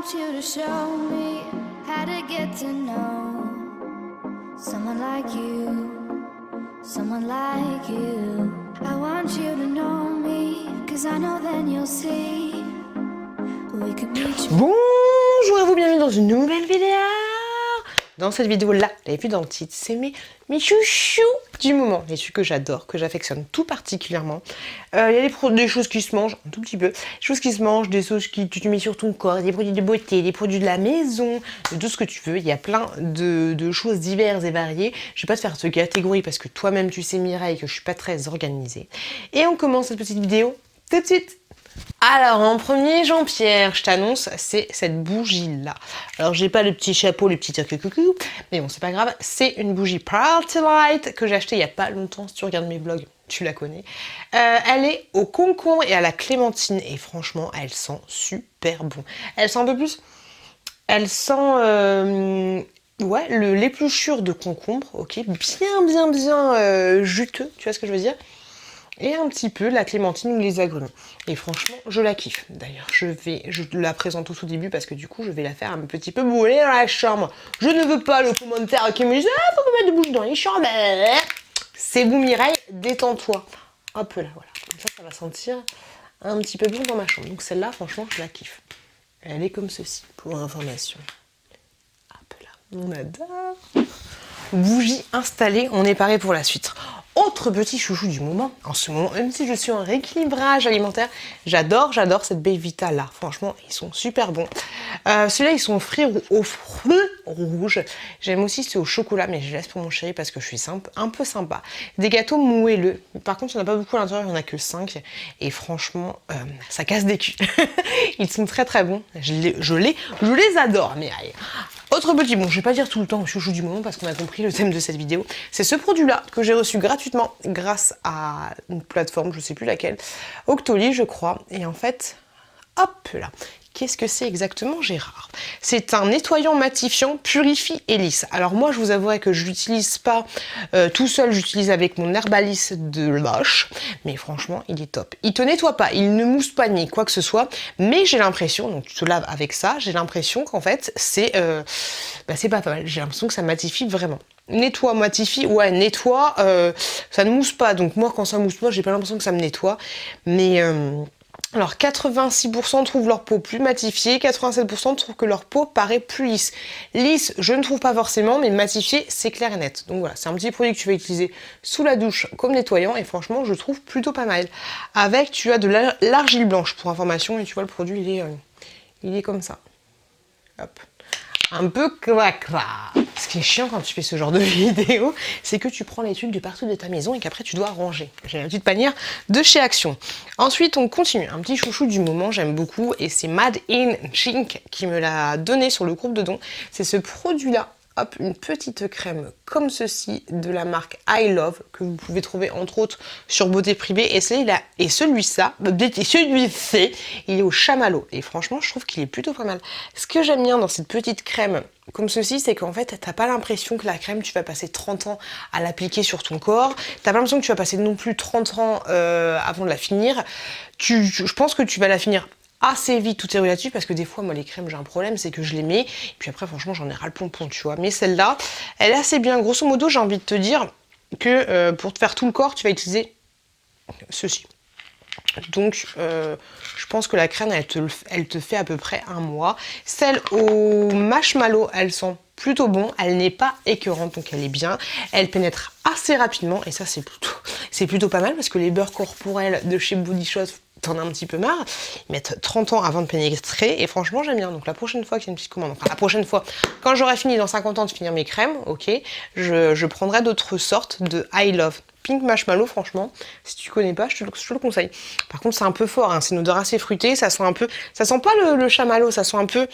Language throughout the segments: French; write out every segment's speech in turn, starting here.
want you to show me how to get to know someone like you, someone like you. I want you to know me, cause I know then you'll see we could meet. Bonjour à vous, bienvenue dans une nouvelle vidéo. Dans cette vidéo-là, vous l'avez vu dans le titre, c'est mes chouchous du moment, les trucs que j'adore, que j'affectionne tout particulièrement. Il y a des choses qui se mangent, un tout petit peu, des choses qui se mangent, des choses que tu mets sur ton corps, des produits de beauté, des produits de la maison, de tout ce que tu veux. Il y a plein de choses diverses et variées. Je vais pas te faire cette catégorie parce que toi-même tu sais Mireille que je suis pas très organisée. Et on commence cette petite vidéo tout de suite. Alors en premier, Jean-Pierre, je t'annonce, c'est cette bougie-là. Alors j'ai pas le petit chapeau, le petit coucou, mais bon c'est pas grave. C'est une bougie Party Light que j'ai achetée il y a pas longtemps. Si tu regardes mes vlogs, tu la connais. Elle est au concombre et à la clémentine et franchement, elle sent super bon. Elle sent un peu plus... Elle sent... ouais, l'épluchure de concombre, ok, bien juteux, tu vois ce que je veux dire? Et un petit peu la clémentine ou les agrumes. Et franchement, je la kiffe. D'ailleurs, je la présente au tout début parce que du coup, je vais la faire un petit peu brûler dans la chambre. Je ne veux pas le commentaire qui me dit « Ah, faut pas mettre de bougie dans les chambres !» C'est vous Mireille, détends-toi. Hop là, voilà. Comme ça va sentir un petit peu bon dans ma chambre. Donc celle-là, franchement, je la kiffe. Elle est comme ceci, pour information. Hop là, on adore. Bougie installée, on est paré pour la suite. Autre petit chouchou du moment, en ce moment, même si je suis en rééquilibrage alimentaire, j'adore cette Belvita là. Franchement, ils sont super bons. Ceux-là, ils sont aux fruits rouges. J'aime aussi ceux au chocolat, mais je laisse pour mon chéri parce que je suis un peu sympa. Des gâteaux moelleux. Par contre, il n'y en a pas beaucoup à l'intérieur, il n'y en a que 5. Et franchement, ça casse des culs. Ils sont très bons. Je les adore, mais aïe. Autre petit, bon je vais pas dire tout le temps chouchou du moment parce qu'on a compris le thème de cette vidéo. C'est ce produit-là que j'ai reçu gratuitement grâce à une plateforme, je sais plus laquelle, Octoly je crois. Et en fait, hop là. Qu'est-ce que c'est exactement, Gérard? C'est un nettoyant matifiant, purifie et lisse. Alors moi, je vous avouerai que je l'utilise pas tout seul, j'utilise avec mon Herballis de Lush. Mais franchement, il est top. Il te nettoie pas, il ne mousse pas ni quoi que ce soit. Mais j'ai l'impression, donc tu te laves avec ça, j'ai l'impression qu'en fait, c'est pas mal. J'ai l'impression que ça matifie vraiment. Nettoie, matifie, ouais, nettoie, ça ne mousse pas. Donc moi, quand ça mousse pas, j'ai pas l'impression que ça me nettoie. Mais... alors 86% trouvent leur peau plus matifiée, 87% trouvent que leur peau paraît plus lisse. Lisse, je ne trouve pas forcément, mais matifiée, c'est clair et net. Donc voilà, c'est un petit produit que tu vas utiliser sous la douche comme nettoyant et franchement, je trouve plutôt pas mal. Avec, tu as de l'argile blanche pour information et tu vois le produit, il est comme ça. Hop. Un peu cracra. Ce qui est chiant quand tu fais ce genre de vidéo, c'est que tu prends les trucs de partout de ta maison et qu'après tu dois ranger. J'ai la petite panière de chez Action. Ensuite, on continue. Un petit chouchou du moment, j'aime beaucoup, et c'est Made in Chink qui me l'a donné sur le groupe de dons. C'est ce produit-là. Hop, une petite crème comme ceci de la marque I Love que vous pouvez trouver entre autres sur Beauté Privée et celui-ci, il est au chamallow et franchement je trouve qu'il est plutôt pas mal. Ce que j'aime bien dans cette petite crème comme ceci, c'est qu'en fait t'as pas l'impression que la crème tu vas passer 30 ans à l'appliquer sur ton corps, t'as pas l'impression que tu vas passer non plus 30 ans avant de la finir. Je pense que tu vas la finir assez vite tout est relatif parce que des fois moi les crèmes j'ai un problème, c'est que je les mets et puis après franchement j'en ai ras le pompon, tu vois, mais celle-là elle est assez bien. Grosso modo j'ai envie de te dire que pour te faire tout le corps tu vas utiliser ceci. Donc je pense que la crème elle te fait à peu près un mois. Celle au marshmallow elle sent plutôt bon, elle n'est pas écœurante donc elle est bien, elle pénètre assez rapidement et ça c'est plutôt pas mal parce que les beurres corporels de chez Body Shop t'en as un petit peu marre, ils mettent 30 ans avant de pénétrer et franchement j'aime bien. Donc la prochaine fois qu'il y a une petite commande, enfin la prochaine fois, quand j'aurai fini dans 50 ans de finir mes crèmes, ok, je prendrai d'autres sortes de I Love. Pink Marshmallow, franchement, si tu connais pas, je te le conseille. Par contre c'est un peu fort, hein, c'est une odeur assez fruitée, ça sent un peu, ça sent pas le chamallow, ça sent un peu...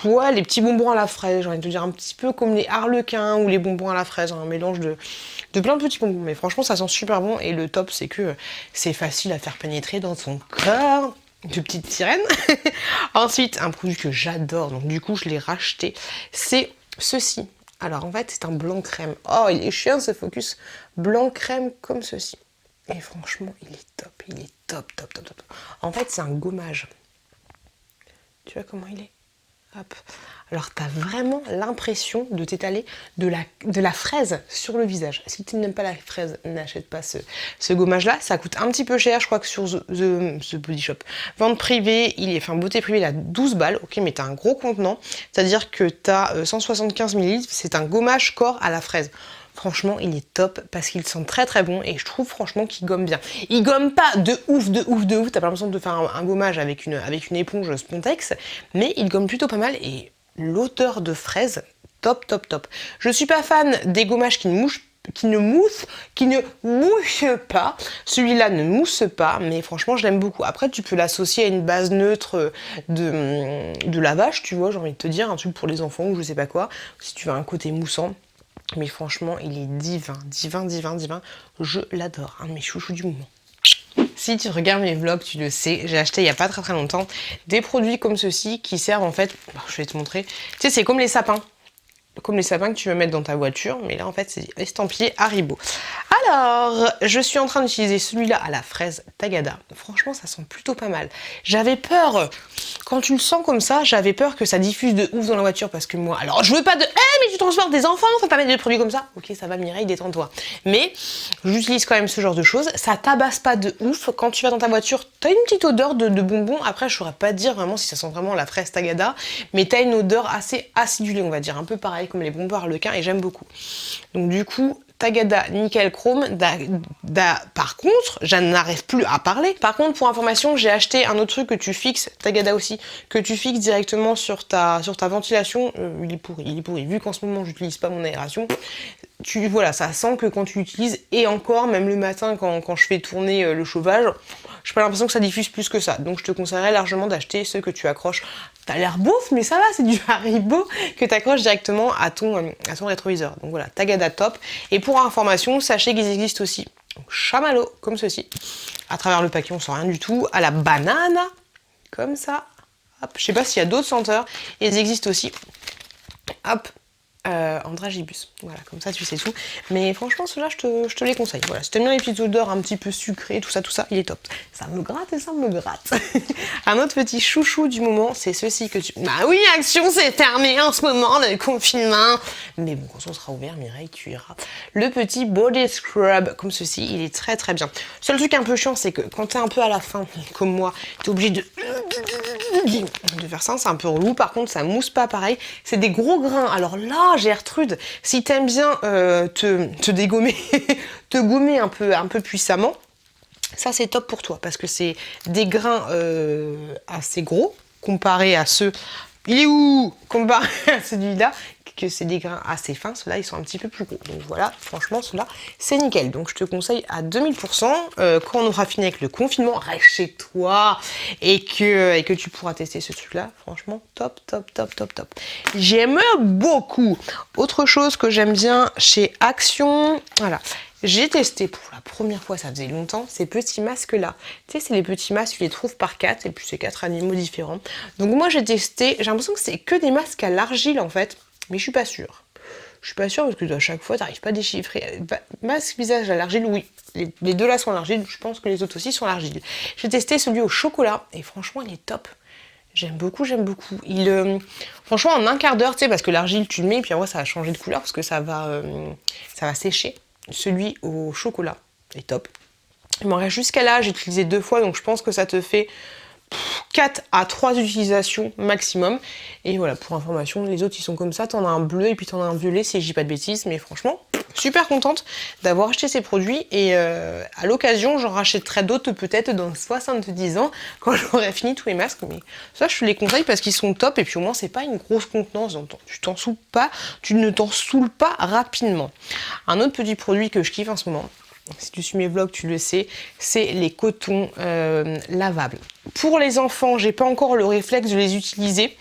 ouais, les petits bonbons à la fraise, j'ai envie de te dire un petit peu comme les harlequins ou les bonbons à la fraise, un mélange de plein de petits bonbons. Mais franchement, ça sent super bon et le top, c'est que c'est facile à faire pénétrer dans son corps. De petite sirène. Ensuite, un produit que j'adore, donc du coup, je l'ai racheté, c'est ceci. Alors en fait, c'est un blanc crème. Oh, il est chiant ce focus blanc crème comme ceci. Et franchement, il est top, top. En fait, c'est un gommage Tu vois comment il est? Hop. Alors, tu as vraiment l'impression de t'étaler de la fraise sur le visage. Si tu n'aimes pas la fraise, n'achète pas ce gommage-là. Ça coûte un petit peu cher, je crois que sur The Body Shop. Vente privée, beauté privée, il a 12 balles. Ok, mais tu as un gros contenant. C'est-à-dire que tu as 175 ml. C'est un gommage corps à la fraise. Franchement, il est top parce qu'il sent très très bon et je trouve franchement qu'il gomme bien. Il gomme pas de ouf. T'as pas l'impression de faire un gommage avec une éponge Spontex, mais il gomme plutôt pas mal et l'odeur de fraise, top. Je suis pas fan des gommages qui ne moussent pas. Celui-là ne mousse pas, mais franchement, je l'aime beaucoup. Après, tu peux l'associer à une base neutre de lavage, tu vois, j'ai envie de te dire, un truc pour les enfants ou je sais pas quoi, si tu veux un côté moussant. Mais franchement, il est divin. Je l'adore, un de mes chouchous du moment. Si tu regardes mes vlogs, tu le sais, j'ai acheté il n'y a pas très longtemps des produits comme ceux-ci qui servent en fait, je vais te montrer, tu sais c'est comme les sapins que tu veux mettre dans ta voiture, mais là en fait c'est estampillé Haribo. Alors, je suis en train d'utiliser celui-là à la fraise Tagada. Franchement, ça sent plutôt pas mal. J'avais peur, quand tu le sens comme ça, j'avais peur que ça diffuse de ouf dans la voiture parce que moi, alors je veux pas de mais tu transportes des enfants, faut pas mettre des produits comme ça. Ok, ça va Mireille, détends-toi. Mais j'utilise quand même ce genre de choses. Ça tabasse pas de ouf. Quand tu vas dans ta voiture, t'as une petite odeur de bonbons. Après, je saurais pas dire vraiment si ça sent vraiment la fraise Tagada, mais t'as une odeur assez acidulée, on va dire, un peu pareil comme les bonbons Harlequin et j'aime beaucoup. Donc du coup, Tagada Nickel Chrome, par contre, je n'arrive plus à parler. Par contre, pour information, j'ai acheté un autre truc que tu fixes, Tagada aussi, que tu fixes directement sur ta ventilation. Il est pourri. Vu qu'en ce moment, j'utilise pas mon aération, voilà, ça sent que quand tu l'utilises, et encore, même le matin, quand je fais tourner le chauffage, j'ai pas l'impression que ça diffuse plus que ça. Donc je te conseillerais largement d'acheter ceux que tu accroches. T'as l'air beauf, mais ça va, c'est du Haribo que tu accroches directement à ton rétroviseur. Donc voilà, Tagada top. Et pour information, sachez qu'ils existent aussi chamallow, comme ceci. À travers le paquet, on sent rien du tout. À la banane, comme ça. Hop, je sais pas s'il y a d'autres senteurs. Ils existent aussi. Hop. Andragibus, voilà, comme ça tu sais tout. Mais franchement, ceux-là, je te les conseille. Voilà, si t'aimes bien les petites odeurs un petit peu sucrées, tout ça, il est top. Ça me gratte et ça me gratte. Un autre petit chouchou du moment, c'est ceci que tu... Bah oui, Action, c'est fermé en ce moment, le confinement. Mais bon, quand on sera ouvert, Mireille, tu iras. Le petit body scrub, comme ceci, il est très très bien. Seul truc un peu chiant, c'est que quand t'es un peu à la fin, comme moi, t'es obligé de faire ça, c'est un peu relou. Par contre, ça mousse pas pareil. C'est des gros grains. Alors là, Gertrude, si t'aimes bien te dégommer, te gommer un peu puissamment, ça c'est top pour toi parce que c'est des grains assez gros comparé à ceux. Il est où? Comparé à celui-là, que c'est des grains assez fins, ceux-là ils sont un petit peu plus gros. Donc voilà, franchement, ceux-là c'est nickel. Donc je te conseille à 2000%. Quand on aura fini avec le confinement, reste chez toi et que tu pourras tester ce truc-là. Franchement, top. J'aime beaucoup. Autre chose que j'aime bien chez Action, voilà. J'ai testé pour la première fois, ça faisait longtemps, ces petits masques-là. Tu sais, c'est les petits masques, tu les trouves par 4, et puis c'est 4 animaux différents. Donc moi j'ai testé, j'ai l'impression que c'est que des masques à l'argile en fait, mais je suis pas sûre. Je suis pas sûre parce que à chaque fois, t'arrives pas à déchiffrer. Masque visage à l'argile, oui. Les deux là sont à l'argile, je pense que les autres aussi sont à l'argile. J'ai testé celui au chocolat, et franchement il est top. J'aime beaucoup. Franchement, en un quart d'heure, tu sais, parce que l'argile, tu le mets, et puis après, ça va changer de couleur, parce que ça va sécher. Celui au chocolat est top. Il m'en reste jusqu'à là, j'ai utilisé 2 fois, donc je pense que ça te fait 4 à 3 utilisations maximum. Et voilà, pour information, les autres, ils sont comme ça. T'en as un bleu et puis t'en as un violet, si je dis pas de bêtises. Mais franchement, super contente d'avoir acheté ces produits. Et à l'occasion, j'en rachèterai d'autres peut-être dans 70 ans, quand j'aurai fini tous les masques. Mais ça, je te les conseille parce qu'ils sont top. Et puis au moins, c'est pas une grosse contenance. Tu ne t'en saoules pas rapidement. Un autre petit produit que je kiffe en ce moment, si tu suis mes vlogs, tu le sais, c'est les cotons lavables. Pour les enfants, j'ai pas encore le réflexe de les utiliser,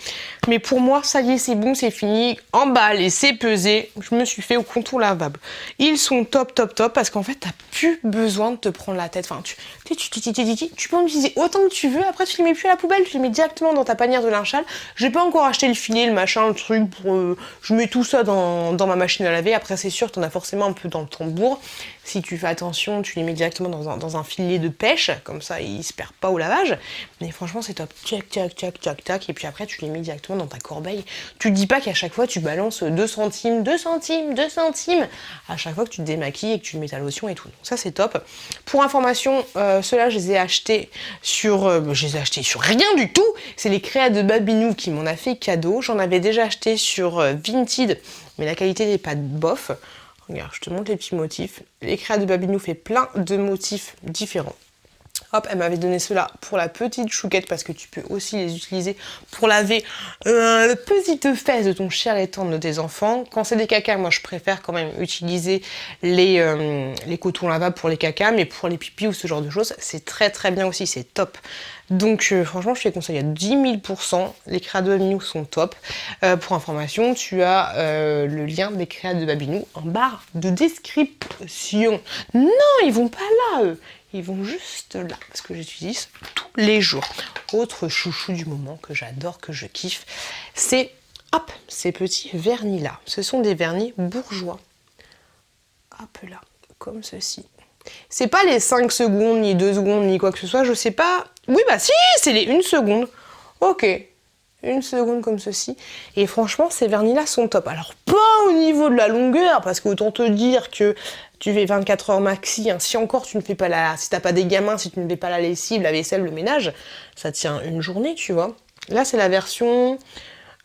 mais pour moi, ça y est, c'est bon, c'est fini. Emballé, c'est pesé. Je me suis fait au coton lavable. Ils sont top parce qu'en fait, t'as plus besoin de te prendre la tête. Enfin, tu peux en utiliser autant que tu veux. Après, tu les mets plus à la poubelle, tu les mets directement dans ta panière de linge sale. J'ai pas encore acheté le filet, le machin, le truc. Je mets tout ça dans ma machine à laver. Après, c'est sûr, t'en as forcément un peu dans le tambour. Si tu fais attention, tu les mets directement dans un filet de pêche, comme ça, ils se perdent pas au lavage. Mais franchement, c'est top. Tac, tac, tac, tac, tac. Et puis après, tu les mets directement dans ta corbeille. Tu te dis pas qu'à chaque fois, tu balances 2 centimes, 2 centimes, 2 centimes. À chaque fois que tu te démaquilles et que tu mets ta lotion et tout. Donc ça, c'est top. Pour information, ceux-là, je les ai achetés sur... rien du tout. C'est les créas de Babinou qui m'en a fait cadeau. J'en avais déjà acheté sur Vinted, mais la qualité n'est pas bof. Regarde, je te montre les petits motifs. Les créas de Babinou fait plein de motifs différents. Hop, elle m'avait donné cela pour la petite chouquette parce que tu peux aussi les utiliser pour laver la petite fesse de ton cher et tendre de tes enfants. Quand c'est des cacas, moi je préfère quand même utiliser les cotons lavables pour les cacas, mais pour les pipis ou ce genre de choses, c'est très très bien aussi, c'est top. Donc franchement, je te les conseille à 10 000%. Les créas de Babinou sont top. Pour information, tu as le lien des créas de Babinou en barre de description. Non, ils vont pas là, eux. Ils vont juste là, parce que j'utilise tous les jours. Autre chouchou du moment que j'adore, que je kiffe, c'est hop, ces petits vernis là. Ce sont des vernis bourgeois. Hop là, comme ceci. C'est pas les 5 secondes, ni 2 secondes, ni quoi que ce soit, je sais pas. Oui, bah si, c'est les 1 seconde. Ok, 1 seconde comme ceci. Et franchement, ces vernis-là sont top. Alors, pas au niveau de la longueur, parce qu'autant te dire que tu fais 24 heures maxi, hein. Si encore tu ne fais pas si t'as pas des gamins, si tu ne fais pas la lessive, la vaisselle, le ménage, ça tient une journée, tu vois. Là, c'est la version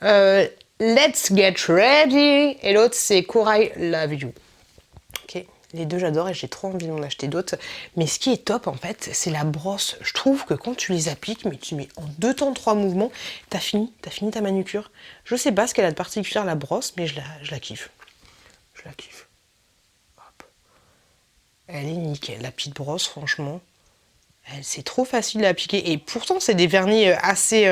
Let's Get Ready, et l'autre, c'est Corail Love You. Ok. Les deux j'adore et j'ai trop envie d'en acheter d'autres. Mais ce qui est top en fait, c'est la brosse. Je trouve que quand tu les appliques, mais tu mets en 2 temps 3 mouvements, t'as fini ta manucure. Je sais pas ce qu'elle a de particulier la brosse, mais je la kiffe. Je la kiffe. Hop. Elle est nickel, la petite brosse franchement. C'est trop facile à appliquer et pourtant c'est des vernis assez...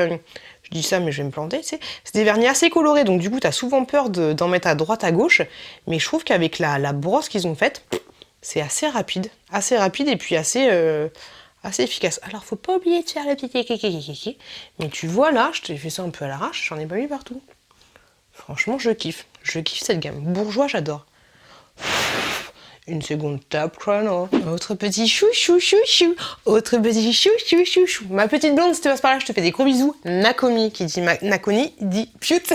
je dis ça mais je vais me planter, tu sais. C'est des vernis assez colorés donc du coup t'as souvent peur d'en mettre à droite à gauche. Mais je trouve qu'avec la brosse qu'ils ont faite, c'est assez rapide et puis assez efficace. Alors faut pas oublier de faire le petit kéké. Mais tu vois là, je t'ai fait ça un peu à l'arrache, j'en ai pas mis partout. Franchement je kiffe cette gamme. Bourgeois j'adore. Une seconde top chrono. Autre petit chou. Autre petit chou. Ma petite blonde, si tu passes par là, je te fais des gros bisous. Nakomi, qui dit Nakoni, dit pute.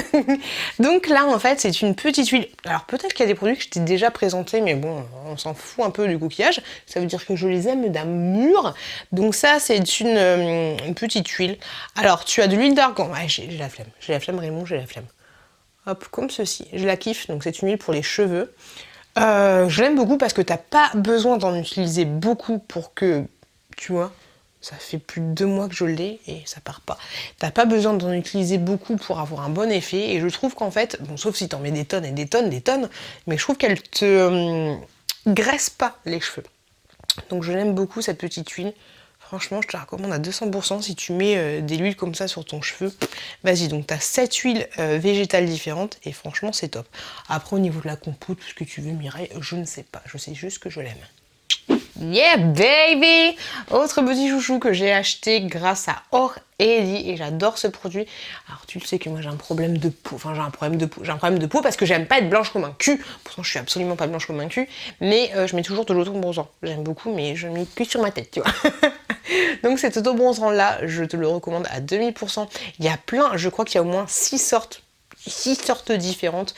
Donc là, en fait, c'est une petite huile. Alors peut-être qu'il y a des produits que je t'ai déjà présentés, mais bon, on s'en fout un peu du coquillage. Ça veut dire que je les aime d'amour. Donc ça, c'est une petite huile. Alors, tu as de l'huile d'argan. Ouais, j'ai la flemme. J'ai la flemme, Raymond, j'ai la flemme. Hop, comme ceci. Je la kiffe. Donc c'est une huile pour les cheveux. Je l'aime beaucoup parce que t'as pas besoin d'en utiliser beaucoup pour que, tu vois, ça fait plus de 2 mois que je l'ai et ça part pas. T'as pas besoin d'en utiliser beaucoup pour avoir un bon effet et je trouve qu'en fait, bon sauf si t'en mets des tonnes et des tonnes, mais je trouve qu'elle te graisse pas les cheveux. Donc je l'aime beaucoup cette petite huile. Franchement, je te la recommande à 200% si tu mets des huiles comme ça sur ton cheveu. Vas-y, donc tu as 7 huiles végétales différentes et franchement, c'est top. Après, au niveau de la compo, tout ce que tu veux, Mireille, je ne sais pas. Je sais juste que je l'aime. Yeah, baby! Autre petit chouchou que j'ai acheté grâce à Aurélie et j'adore ce produit. Alors, tu le sais que moi, j'ai un problème de peau. Enfin, j'ai un problème de peau parce que j'aime pas être blanche comme un cul. Pourtant, je suis absolument pas blanche comme un cul. Mais je mets toujours de l'auto-bronzant. J'aime beaucoup, mais je mets que sur ma tête, tu vois. Donc cet auto-bronzant là, je te le recommande à 2000%. Il y a plein, je crois qu'il y a au moins 6 sortes différentes.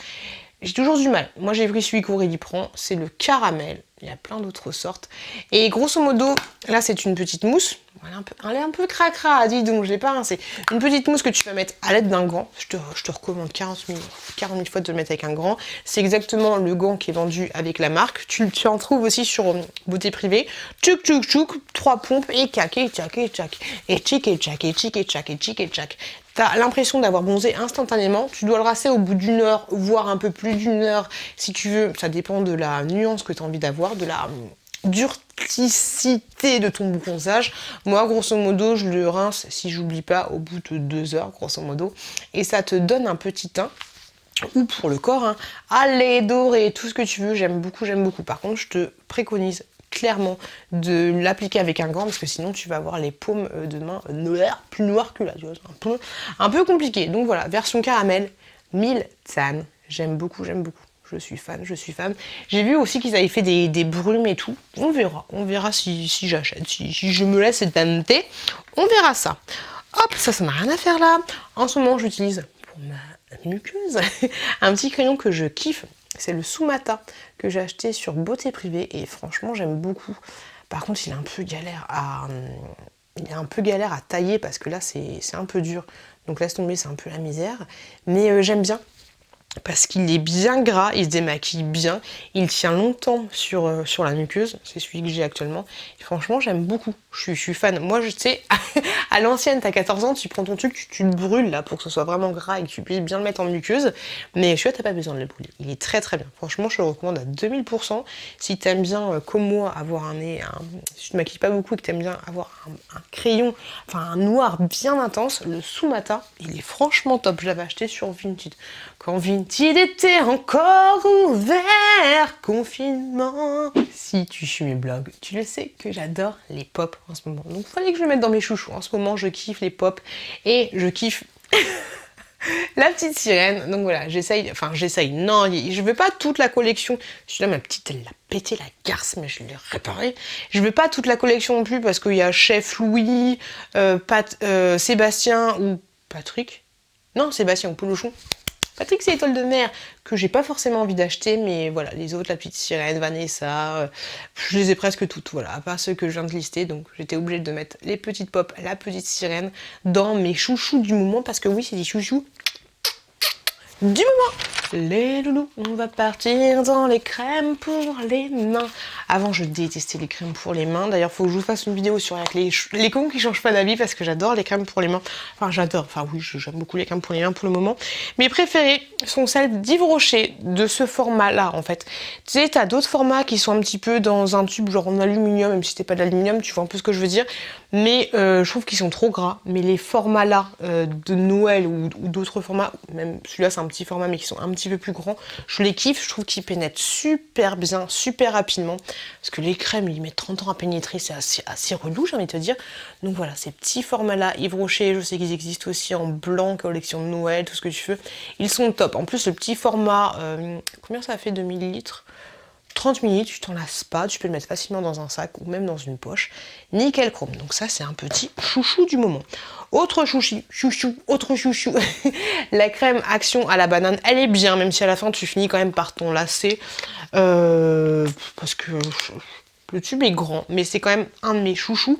J'ai toujours du mal. Moi j'ai pris celui qu'Aurélie prend, c'est le caramel. Il y a plein d'autres sortes. Et grosso modo, là c'est une petite mousse. Voilà, elle est un peu cracra, dis donc, je l'ai pas rincée. Une petite mousse que tu vas mettre à l'aide d'un gant. Je te recommande 40 000 fois de le mettre avec un gant. C'est exactement le gant qui est vendu avec la marque. Tu en trouves aussi sur Beauté Privée. Tchouk, 3 pompes et tchac. Et tchac. T'as l'impression d'avoir bronzé instantanément. Tu dois le rincer au bout d'1 heure, voire un peu plus d'1 heure, si tu veux. Ça dépend de la nuance que tu as envie d'avoir, de la durticité de ton bronzage. Moi, grosso modo, je le rince, si j'oublie pas, au bout de 2 heures, grosso modo. Et ça te donne un petit teint. Ou pour le corps, hein, à lait doré, tout ce que tu veux. J'aime beaucoup. Par contre, je te préconise clairement de l'appliquer avec un gant parce que sinon tu vas avoir les paumes de main plus noires que là, tu vois, c'est un peu compliqué. Donc voilà, version caramel, 1000 tan, j'aime beaucoup. je suis fan, je suis fan. J'ai vu aussi qu'ils avaient fait des brumes et tout. On verra si j'achète, si je me laisse tenter. On verra ça. Hop, ça n'a rien à faire là. En ce moment, j'utilise pour ma muqueuse un petit crayon que je kiffe. C'est le Sumata que j'ai acheté sur Beauté Privée et franchement, j'aime beaucoup. Par contre, il est un peu galère à tailler parce que là, c'est un peu dur. Donc laisse tomber, c'est un peu la misère. Mais j'aime bien. Parce qu'il est bien gras, il se démaquille bien, il tient longtemps sur la muqueuse, c'est celui que j'ai actuellement. Et franchement, j'aime beaucoup, je suis fan. Moi, je sais, à l'ancienne, t'as 14 ans, tu prends ton truc, tu le brûles là pour que ce soit vraiment gras et que tu puisses bien le mettre en muqueuse. Mais celui-là, t'as pas besoin de le brûler. Il est très très bien. Franchement, je te le recommande à 2000%. Si t'aimes bien, comme moi, avoir un nez, si tu te maquilles pas beaucoup et que t'aimes bien avoir un crayon, enfin un noir bien intense, le Sumata, il est franchement top. Je l'avais acheté sur Vinted. Quand Vinted était encore ouvert, confinement. Si tu suis mes blogs, tu le sais que j'adore les pop en ce moment. Donc il fallait que je le mette dans mes chouchous. En ce moment, je kiffe les pop et je kiffe la petite sirène. Donc voilà, j'essaye. Non, je veux pas toute la collection. Celui-là, ma petite, elle l'a pété la garce, mais je l'ai réparé. Je veux pas toute la collection non plus parce qu'il y a Chef Louis, Sébastien ou Patrick. Non, Sébastien ou Polochon. Patrick, c'est Étoile de Mer, que j'ai pas forcément envie d'acheter, mais voilà, les autres, la petite sirène, Vanessa, je les ai presque toutes, voilà, à part ceux que je viens de lister, donc j'étais obligée de mettre les petites pop, la petite sirène, dans mes chouchous du moment, parce que oui, c'est des chouchous du moment. Les loulous, on va partir dans les crèmes pour les mains. Avant, je détestais les crèmes pour les mains. D'ailleurs, faut que je vous fasse une vidéo sur les cons qui changent pas d'avis parce que j'adore les crèmes pour les mains. Enfin, j'adore. Enfin, oui, j'aime beaucoup les crèmes pour les mains pour le moment. Mes préférées sont celles d'Yves Rocher, de ce format-là, en fait. Tu sais, t'as d'autres formats qui sont un petit peu dans un tube, genre en aluminium, même si c'était pas de l'aluminium, tu vois un peu ce que je veux dire. Mais je trouve qu'ils sont trop gras. Mais les formats-là de Noël ou d'autres formats, même celui-là, c'est un petit format, mais qui sont un petit peu plus grands, je les kiffe. Je trouve qu'ils pénètrent super bien, super rapidement. Parce que les crèmes, ils mettent 30 ans à pénétrer, c'est assez relou, j'ai envie de te dire. Donc voilà, ces petits formats-là, Yves Rocher, je sais qu'ils existent aussi en blanc, collection de Noël, tout ce que tu veux. Ils sont top. En plus, le petit format, combien ça fait 2000 litres 30 minutes, tu t'en lasses pas, tu peux le mettre facilement dans un sac ou même dans une poche. Nickel chrome. Donc ça, c'est un petit chouchou du moment. Autre chouchou, la crème Action à la banane, elle est bien, même si à la fin tu finis quand même par ton lasser. Parce que le tube est grand, mais c'est quand même un de mes chouchous.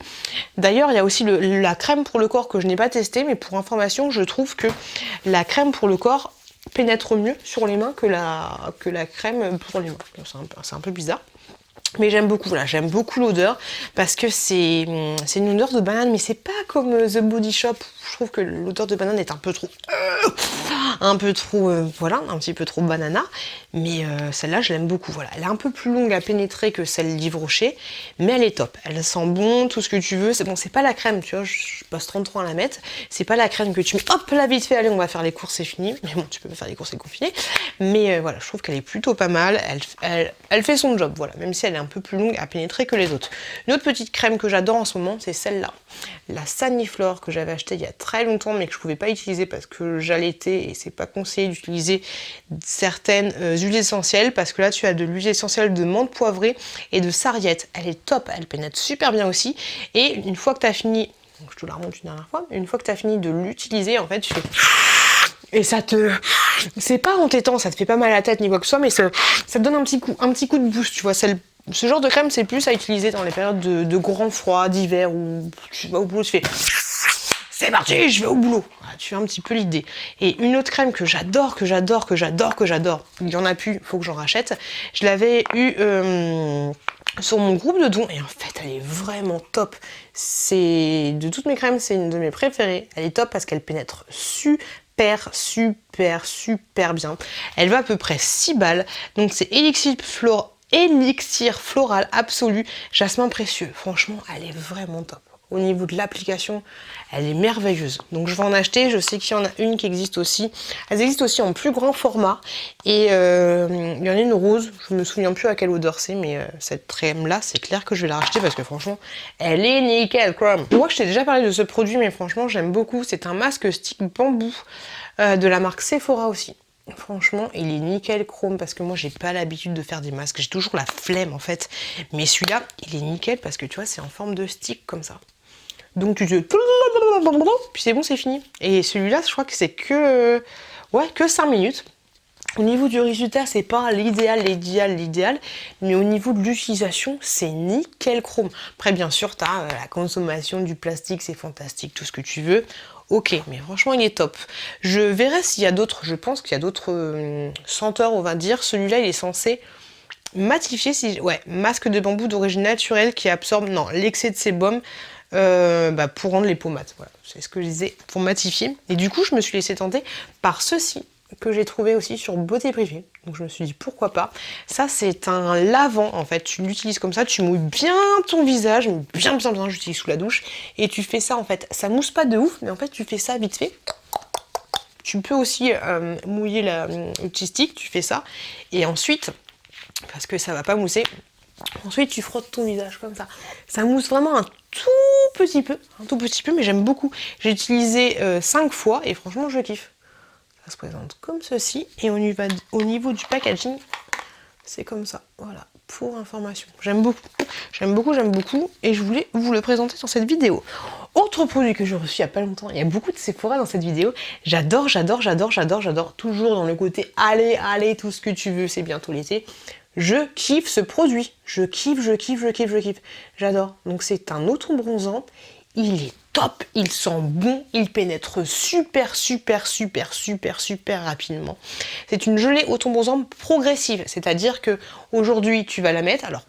D'ailleurs, il y a aussi la crème pour le corps que je n'ai pas testé, mais pour information, je trouve que la crème pour le corps pénètre mieux sur les mains que la crème pour les mains. C'est un peu bizarre. Mais j'aime beaucoup, voilà, j'aime beaucoup l'odeur parce que c'est une odeur de banane, mais c'est pas comme The Body Shop. Je trouve que l'odeur de banane est un peu trop, voilà, un petit peu trop banana. Mais celle-là, je l'aime beaucoup. Voilà, elle est un peu plus longue à pénétrer que celle d'Yves Rocher, mais elle est top. Elle sent bon, tout ce que tu veux. C'est bon, c'est pas la crème, tu vois. Je passe 33 à la mettre. C'est pas la crème que tu mets. Hop, là vite fait, allez, on va faire les courses, c'est fini. Mais bon, tu peux faire les courses, c'est confiné. Mais voilà, je trouve qu'elle est plutôt pas mal. Elle fait son job, voilà, même si elle est un peu plus longue à pénétrer que les autres. Une autre petite crème que j'adore en ce moment, c'est celle-là, la Saniflore, que j'avais achetée il y a très longtemps mais que je pouvais pas utiliser parce que j'allaitais et c'est pas conseillé d'utiliser certaines huiles essentielles parce que là tu as de l'huile essentielle de menthe poivrée et de sarriette. Elle est top, elle pénètre super bien aussi et une fois que tu as fini, donc je te la remonte une dernière fois, mais une fois que tu as fini de l'utiliser, en fait tu fais et ça te... C'est pas entêtant, ça te fait pas mal à la tête ni quoi que ce soit, mais ça te donne un petit coup de boost, tu vois. Ce genre de crème, c'est plus à utiliser dans les périodes de grand froid, d'hiver, où tu vas au boulot, tu fais... C'est parti, je vais au boulot. Voilà, tu as un petit peu l'idée. Et une autre crème que j'adore, il y en a plus, faut que j'en rachète. Je l'avais eu sur mon groupe de dons et en fait, elle est vraiment top. De toutes mes crèmes, c'est une de mes préférées. Elle est top parce qu'elle pénètre super bien. Elle va à peu près 6 balles. Donc c'est élixir floral absolu, jasmin précieux. Franchement, elle est vraiment top. Au niveau de l'application, elle est merveilleuse. Donc je vais en acheter, je sais qu'il y en a une qui existe aussi. Elles existent aussi en plus grand format. Et il y en a une rose, je me souviens plus à quelle odeur c'est, mais cette crème là, c'est clair que je vais la racheter parce que franchement, elle est nickel chrome. Moi je t'ai déjà parlé de ce produit, mais franchement j'aime beaucoup. C'est un masque stick bambou de la marque Sephora aussi. Franchement, il est nickel chrome parce que moi, j'ai pas l'habitude de faire des masques. J'ai toujours la flemme en fait. Mais celui-là, il est nickel parce que tu vois, c'est en forme de stick comme ça. Donc tu te... Puis c'est bon, c'est fini. Et celui-là, je crois que c'est que... Ouais, que 5 minutes. Au niveau du résultat, c'est pas l'idéal, mais au niveau de l'utilisation, c'est nickel chrome. Après, bien sûr, tu as la consommation du plastique, c'est fantastique, tout ce que tu veux. Ok, mais franchement, il est top. Je verrai s'il y a d'autres, je pense qu'il y a d'autres senteurs, on va dire. Celui-là, il est censé matifier, ouais, masque de bambou d'origine naturelle qui absorbe, non, l'excès de sébum pour rendre les peaux mates. Voilà, c'est ce que je disais, pour matifier. Et du coup, je me suis laissée tenter par ceci que j'ai trouvé aussi sur Beauté Privée. Donc je me suis dit pourquoi pas. Ça c'est un lavant en fait, tu l'utilises comme ça, tu mouilles bien ton visage, bien, j'utilise sous la douche, et tu fais ça en fait. Ça mousse pas de ouf, mais en fait tu fais ça vite fait. Tu peux aussi mouiller le petit stick, tu fais ça, et ensuite, parce que ça va pas mousser, ensuite tu frottes ton visage comme ça. Ça mousse vraiment un tout petit peu, mais j'aime beaucoup. J'ai utilisé 5 fois et franchement je kiffe. Ça se présente comme ceci et au niveau du packaging, c'est comme ça. Voilà, pour information. J'aime beaucoup et je voulais vous le présenter dans cette vidéo. Autre produit que j'ai reçu il n'y a pas longtemps, il y a beaucoup de Sephora dans cette vidéo. J'adore. Toujours dans le côté allez, tout ce que tu veux, c'est bientôt l'été. Je kiffe ce produit. Je kiffe. J'adore. Donc c'est un auto-bronzant. Il est top, il sent bon, il pénètre super rapidement. C'est une gelée auto-bronzant progressive, c'est-à-dire que aujourd'hui tu vas la mettre, alors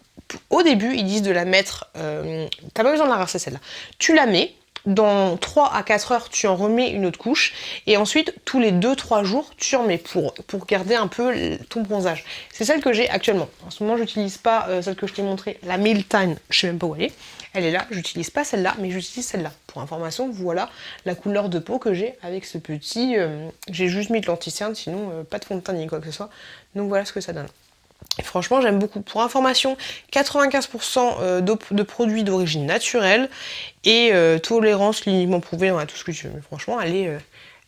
au début ils disent de la mettre, t'as pas besoin de la rincer celle-là, tu la mets, dans 3 à 4 heures tu en remets une autre couche, et ensuite tous les 2-3 jours tu en mets pour garder un peu ton bronzage. C'est celle que j'ai actuellement. En ce moment j'utilise pas celle que je t'ai montrée, la Miltime, je sais même pas où elle est. Elle est là, j'utilise pas celle-là, mais j'utilise celle-là. Pour information, voilà la couleur de peau que j'ai avec ce petit... j'ai juste mis de l'anti-cerne, sinon pas de fond de teint ni quoi que ce soit. Donc voilà ce que ça donne. Et franchement, j'aime beaucoup. Pour information, 95% de produits d'origine naturelle et tolérance cliniquement prouvée, on a tout ce que tu veux. Mais franchement, elle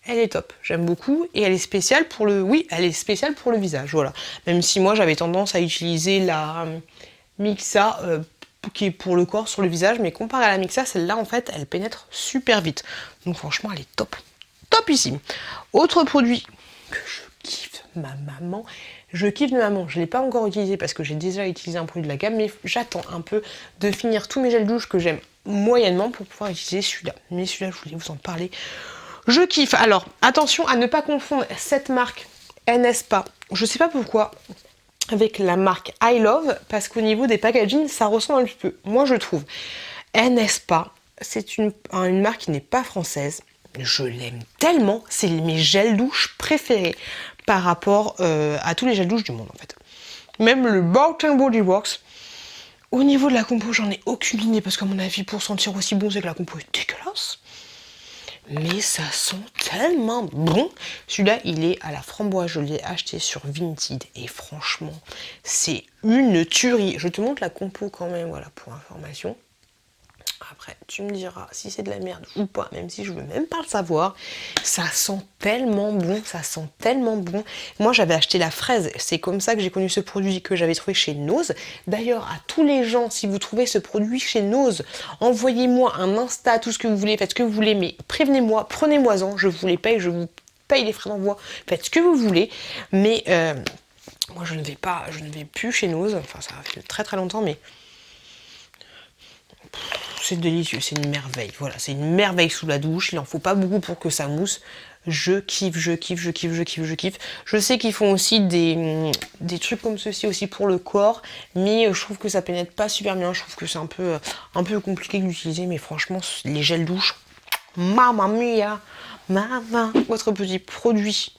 est top. J'aime beaucoup et elle est spéciale pour le... Oui, elle est spéciale pour le visage, voilà. Même si moi, j'avais tendance à utiliser la Mixa... qui est pour le corps sur le visage, mais comparé à la Mixa, celle-là en fait elle pénètre super vite, donc franchement elle est topissime. Autre produit que je kiffe de maman, je l'ai pas encore utilisé parce que j'ai déjà utilisé un produit de la gamme, mais j'attends un peu de finir tous mes gels douche que j'aime moyennement pour pouvoir utiliser celui-là. Mais celui-là je voulais vous en parler, je kiffe. Alors attention à ne pas confondre cette marque NSPA, je sais pas pourquoi, avec la marque I Love, parce qu'au niveau des packaging, ça ressemble un petit peu. Moi, je trouve. NSPA, c'est une marque qui n'est pas française. Je l'aime tellement. C'est mes gels douche préférés par rapport à tous les gels douche du monde, en fait. Même le Bath & Body Works. Au niveau de la compo, j'en ai aucune idée, parce qu'à mon avis, pour sentir aussi bon, c'est que la compo est dégueulasse. Mais ça sent tellement bon. Celui-là, il est à la framboise. Je l'ai acheté sur Vinted. Et franchement, c'est une tuerie. Je te montre la compo quand même, voilà, pour information. Après, tu me diras si c'est de la merde ou pas, même si je veux même pas le savoir. Ça sent tellement bon, Moi, j'avais acheté la fraise. C'est comme ça que j'ai connu ce produit que j'avais trouvé chez Nose. D'ailleurs, à tous les gens, si vous trouvez ce produit chez Nose, envoyez-moi un Insta, tout ce que vous voulez, faites ce que vous voulez, mais prévenez-moi, prenez-moi-en, je vous les paye, je vous paye les frais d'envoi, faites ce que vous voulez, mais moi, je ne vais plus chez Nose. Enfin, ça fait très longtemps, mais... C'est délicieux, c'est une merveille. Voilà, c'est une merveille sous la douche. Il en faut pas beaucoup pour que ça mousse. Je kiffe. Je sais qu'ils font aussi des trucs comme ceci aussi pour le corps, mais je trouve que ça pénètre pas super bien. Je trouve que c'est un peu compliqué d'utiliser, mais franchement, les gels douche, mamma mia, Autre petit produit.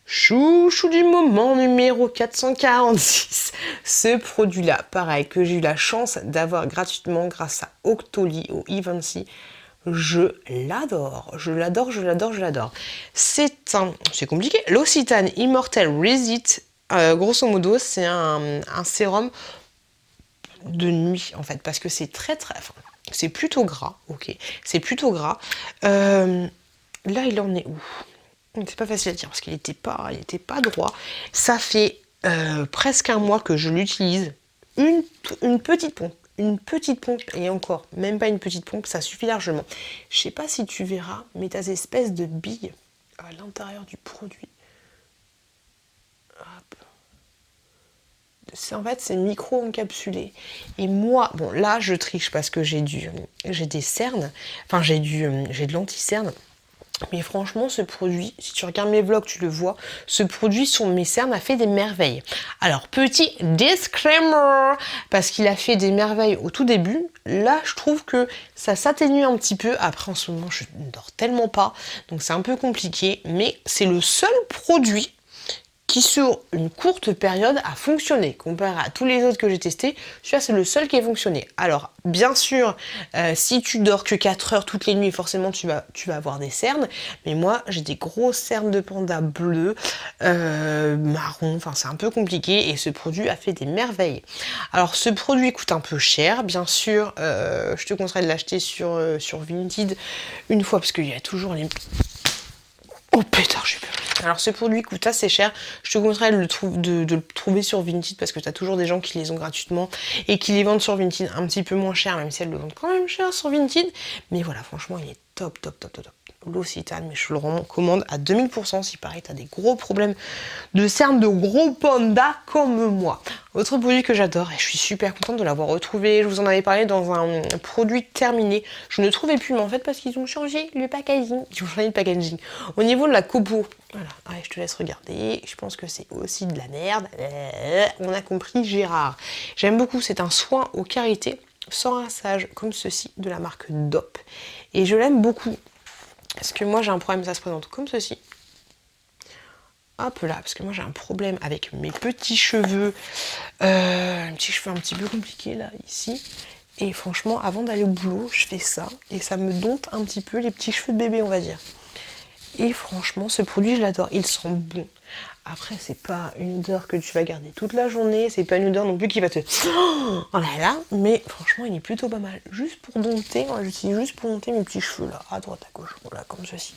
Chouchou du moment numéro 446. Ce produit-là, pareil, que j'ai eu la chance d'avoir gratuitement grâce à Octoly au Evency. Je l'adore. C'est compliqué. L'Occitane Immortel Resit, grosso modo, c'est un sérum de nuit, en fait, parce que c'est enfin, c'est plutôt gras, ok. C'est plutôt gras. Là, il en est où ? C'est pas facile à dire parce qu'il était pas droit. Ça fait presque un mois que je l'utilise. Une petite pompe. Une petite pompe, et encore, même pas une petite pompe, ça suffit largement. Je sais pas si tu verras, mais t'as des espèces de billes à l'intérieur du produit. Hop. En fait, c'est micro-encapsulé. Et moi, bon, là, je triche parce que j'ai des cernes, enfin, j'ai de l'anti-cerne. Mais franchement, ce produit, si tu regardes mes vlogs, tu le vois, ce produit sur mes cernes a fait des merveilles. Alors, petit disclaimer, parce qu'il a fait des merveilles au tout début, là, je trouve que ça s'atténue un petit peu. Après, en ce moment, je ne dors tellement pas, donc c'est un peu compliqué, mais c'est le seul produit qui sur une courte période a fonctionné. Comparé à tous les autres que j'ai testés, celui-là c'est le seul qui a fonctionné. Alors bien sûr, si tu dors que 4 heures toutes les nuits, forcément tu vas avoir des cernes, mais moi j'ai des grosses cernes de panda bleues, marron, enfin c'est un peu compliqué et ce produit a fait des merveilles. Alors ce produit coûte un peu cher, bien sûr, je te conseille de l'acheter sur Vinted une fois parce qu'il y a toujours les... Oh pétard, j'ai peur. Alors ce produit coûte assez cher, je te conseille de le trouver sur Vinted parce que tu as toujours des gens qui les ont gratuitement et qui les vendent sur Vinted un petit peu moins cher, même si elles le vendent quand même cher sur Vinted. Mais voilà, franchement, il est top. L'Occitane, mais je le recommande à 2000% si pareil, tu as des gros problèmes de cernes de gros pandas comme moi. Autre produit que j'adore et je suis super contente de l'avoir retrouvé, je vous en avais parlé dans un produit terminé, je ne trouvais plus, mais en fait parce qu'ils ont changé le packaging, au niveau de la copo. Voilà, allez, je te laisse regarder, je pense que c'est aussi de la merde, on a compris Gérard. J'aime beaucoup, c'est un soin aux carités sans rinçage comme ceci de la marque DOP et je l'aime beaucoup. Parce que moi j'ai un problème, ça se présente comme ceci. Hop là, parce que moi j'ai un problème avec mes petits cheveux. Un petit peu compliqués là, ici. Et franchement, avant d'aller au boulot, je fais ça. Et ça me dompte un petit peu les petits cheveux de bébé, on va dire. Et franchement, ce produit, je l'adore. Il sent bon. Après, c'est pas une odeur que tu vas garder toute la journée. C'est pas une odeur non plus qui va te... Oh là là. Mais franchement, il est plutôt pas mal. Juste pour dompter, moi j'utilise juste pour dompter mes petits cheveux là, à droite, à gauche. Voilà, comme ceci.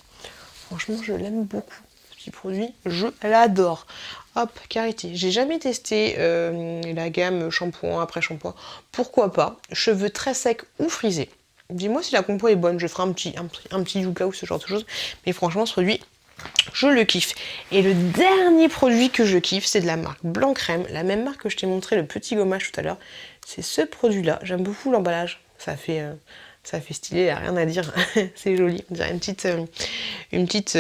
Franchement, je l'aime beaucoup. Ce petit produit, je l'adore. Hop, Carité. J'ai jamais testé la gamme shampoing après shampoing. Pourquoi pas? Cheveux très secs ou frisés. Dis-moi si la compo est bonne. Je ferai un petit Yuka ou ce genre de choses. Mais franchement, ce produit... je le kiffe. Et le dernier produit que je kiffe, c'est de la marque Blanc Crème, la même marque que je t'ai montré le petit gommage tout à l'heure. C'est ce produit-là. J'aime beaucoup l'emballage. Ça fait stylé, y a rien à dire. C'est joli. On dirait une petite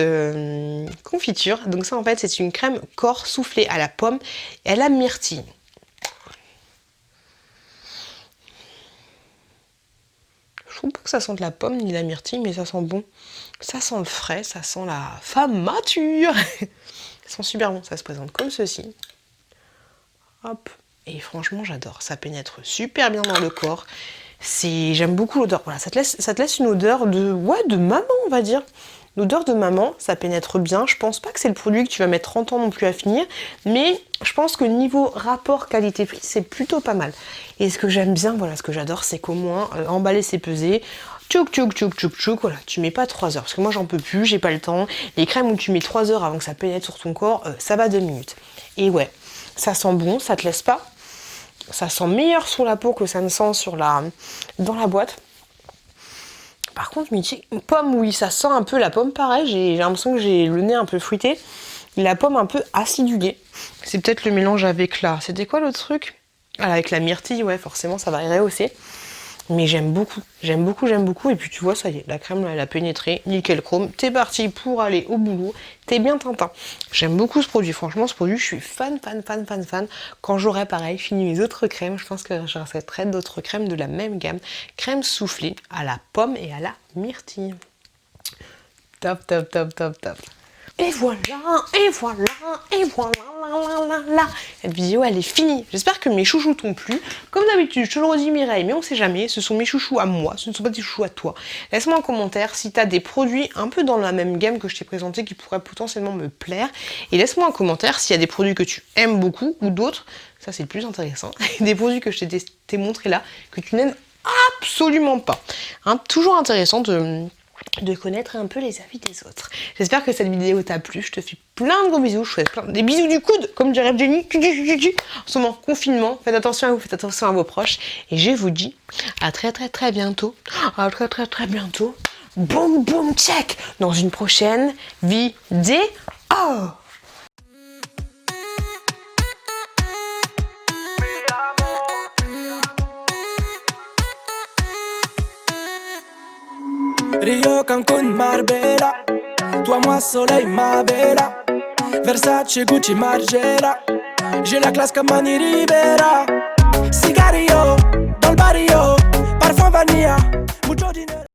confiture. Donc ça, en fait, c'est une crème corps soufflée à la pomme et à la myrtille. Je trouve pas que ça sente la pomme ni la myrtille, mais ça sent bon. Ça sent le frais, ça sent la femme mature. Ça sent super bon, ça se présente comme ceci. Hop. Et franchement, j'adore. Ça pénètre super bien dans le corps. J'aime beaucoup l'odeur. Voilà, ça te laisse une odeur de maman, on va dire. L'odeur de maman, ça pénètre bien. Je pense pas que c'est le produit que tu vas mettre 30 ans non plus à finir, mais je pense que niveau rapport qualité-prix, c'est plutôt pas mal. Et ce que j'aime bien, voilà, ce que j'adore, c'est qu'au moins, emballer, c'est peser. Tchouk, voilà, tu mets pas 3 heures, parce que moi j'en peux plus, j'ai pas le temps. Les crèmes où tu mets 3 heures avant que ça pénètre sur ton corps, ça va 2 minutes. Et ouais, ça sent bon, ça te laisse pas. Ça sent meilleur sur la peau que ça ne sent dans la boîte. Par contre, pomme, oui, ça sent un peu la pomme pareil. J'ai l'impression que j'ai le nez un peu fruité. La pomme un peu acidulée. C'est peut-être le mélange avec c'était quoi l'autre truc? Avec la myrtille, ouais, forcément, ça va rehausser. Mais j'aime beaucoup. Et puis tu vois, ça y est, la crème, là, elle a pénétré. Nickel chrome. T'es parti pour aller au boulot. T'es bien tintin. J'aime beaucoup ce produit. Franchement, ce produit, je suis fan. Quand j'aurai, pareil, fini mes autres crèmes, je pense que je rachèterai d'autres crèmes de la même gamme. Crème soufflée à la pomme et à la myrtille. Top. Et voilà. Cette vidéo, elle est finie. J'espère que mes chouchous t'ont plu. Comme d'habitude, je te le redis Mireille, mais on sait jamais, ce sont mes chouchous à moi, ce ne sont pas des chouchous à toi. Laisse-moi un commentaire si tu as des produits un peu dans la même gamme que je t'ai présenté qui pourraient potentiellement me plaire. Et laisse-moi un commentaire s'il y a des produits que tu aimes beaucoup ou d'autres, ça c'est le plus intéressant, des produits que je t'ai montré là, que tu n'aimes absolument pas. Toujours intéressant de connaître un peu les avis des autres. J'espère que cette vidéo t'a plu. Je te fais plein de gros bisous. Je te fais des bisous du coude, comme dirait Jenny. En ce moment, confinement. Faites attention à vous, faites attention à vos proches. Et je vous dis à très bientôt. À très bientôt. Boum, boum, check. Dans une prochaine vidéo. Rio, Cancun, Marbella. Toi, moi, soleil, ma vela. Versace, Gucci, Margiela. J'ai la classe comme Manny Rivera. Cigarillo, dans le barrio. Parfum vanilla, mucho dinero.